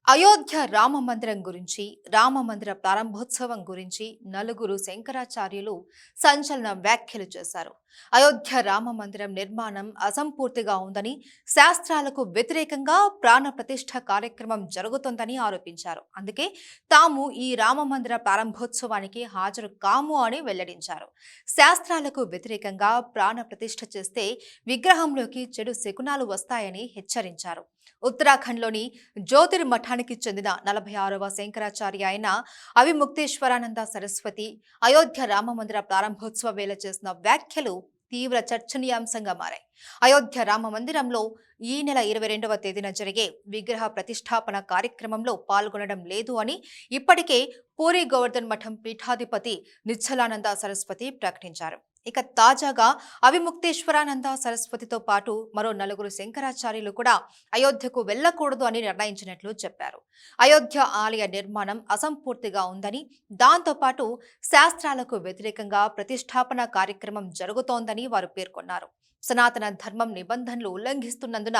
అయోధ్య రామ మందిరం గురించి, రామ మందిర ప్రారంభోత్సవం గురించి నలుగురు శంకరాచార్యులు సంచలన వ్యాఖ్యలు చేశారు. అయోధ్య రామ మందిరం నిర్మాణం అసంపూర్తిగా ఉందని, శాస్త్రాలకు వ్యతిరేకంగా ప్రాణ ప్రతిష్ఠ కార్యక్రమం జరుగుతోందని ఆరోపించారు. అందుకే తాము ఈ రామ మందిర ప్రారంభోత్సవానికి హాజరు కాము అని వెల్లడించారు. శాస్త్రాలకు వ్యతిరేకంగా ప్రాణ ప్రతిష్ఠ చేస్తే విగ్రహంలోకి చెడు శకునాలు వస్తాయని హెచ్చరించారు. ఉత్తరాఖండ్లోని జ్యోతిర్మఠానికి చెందిన 46వ శంకరాచార్య అయిన అవిముక్తేశ్వరానంద సరస్వతి అయోధ్య రామమందిర ప్రారంభోత్సవ వేళ చేసిన వ్యాఖ్యలు తీవ్ర చర్చనీయాంశంగా మారాయి. అయోధ్య రామ మందిరంలో ఈ నెల 22వ తేదీన జరిగే విగ్రహ ప్రతిష్టాపన కార్యక్రమంలో పాల్గొనడం లేదు అని ఇప్పటికే పూరి గోవర్ధన్ మఠం పీఠాధిపతి నిశ్చలానంద సరస్వతి ప్రకటించారు. ఇక తాజాగా అవిముక్తేశ్వరానంద సరస్వతితో పాటు మరో నలుగురు శంకరాచార్యులు కూడా అయోధ్యకు వెళ్లకూడదు అని నిర్ణయించినట్లు చెప్పారు. అయోధ్య ఆలయ నిర్మాణం అసంపూర్తిగా ఉందని, దాంతోపాటు శాస్త్రాలకు వ్యతిరేకంగా ప్రతిష్టాపన కార్యక్రమం జరుగుతోందని వారు పేర్కొన్నారు. సనాతన ధర్మం నిబంధనలు ఉల్లంఘిస్తున్నందున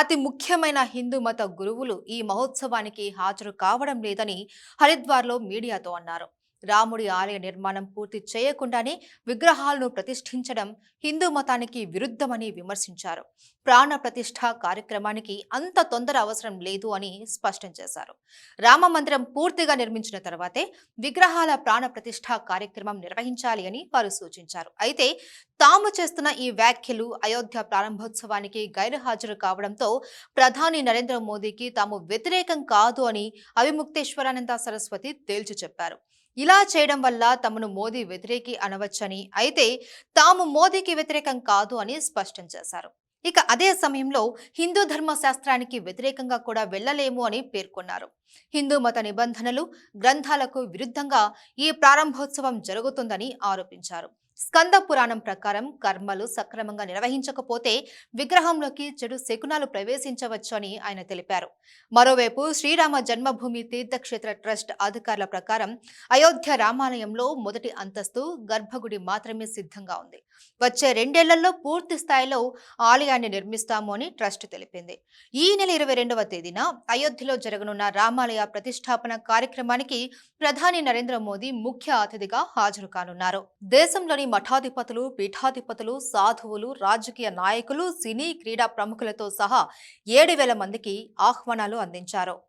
అతి ముఖ్యమైన హిందూ మత గురువులు ఈ మహోత్సవానికి హాజరు కావడం లేదని హరిద్వార్లో మీడియాతో అన్నారు. రాముడి ఆలయ నిర్మాణం పూర్తి చేయకుండానే విగ్రహాలను ప్రతిష్ఠించడం హిందూ మతానికి విరుద్ధమని విమర్శించారు. ప్రాణ ప్రతిష్ఠ కార్యక్రమానికి అంత తొందర అవసరం లేదు అని స్పష్టం చేశారు. రామ మందిరం పూర్తిగా నిర్మించిన తర్వాతే విగ్రహాల ప్రాణ ప్రతిష్ఠ కార్యక్రమం నిర్వహించాలి అని వారు సూచించారు. అయితే తాము చేస్తున్న ఈ వ్యాఖ్యలు అయోధ్య ప్రారంభోత్సవానికి గైర్హాజరు కావడంతో ప్రధాని నరేంద్ర మోదీకి తాము వ్యతిరేకం కాదు అని అవిముక్తేశ్వరానంద సరస్వతి తేల్చి చెప్పారు. ఇలా చేయడం వల్ల తమను మోదీ వ్యతిరేకి అనవచ్చని, అయితే తాము మోదీకి వ్యతిరేకం కాదు అని స్పష్టం చేశారు. ఇక అదే సమయంలో హిందూ ధర్మ శాస్త్రానికి వ్యతిరేకంగా కూడా వెళ్లలేము అని పేర్కొన్నారు. హిందూ మత నిబంధనలు, గ్రంథాలకు విరుద్ధంగా ఈ ప్రారంభోత్సవం జరుగుతుందని ఆరోపించారు. స్కంద పురాణం ప్రకారం కర్మలు సక్రమంగా నిర్వహించకపోతే విగ్రహంలోకి చెడు శకునాలు ప్రవేశించవచ్చని ఆయన తెలిపారు. మరోవైపు శ్రీరామ జన్మభూమి తీర్థక్షేత్ర ట్రస్ట్ అధికారుల ప్రకారం అయోధ్య రామాలయంలో మొదటి అంతస్తు గర్భగుడి మాత్రమే సిద్ధంగా ఉంది. వచ్చే 2 ఏళ్లలో పూర్తి స్థాయిలో ఆలయాన్ని నిర్మిస్తాము అని ట్రస్ట్ తెలిపింది. ఈ నెల 22వ తేదీన అయోధ్యలో జరగనున్న రామాలయ ప్రతిష్టాపన కార్యక్రమానికి ప్రధాని నరేంద్ర మోదీ ముఖ్య అతిథిగా హాజరు కానున్నారు. దేశంలోని మఠాధిపతులు, పీఠాధిపతులు, సాధువులు, రాజకీయ నాయకులు, సినీ, క్రీడా ప్రముఖులతో సహా 7,000 మందికి ఆహ్వానాలు అందించారు.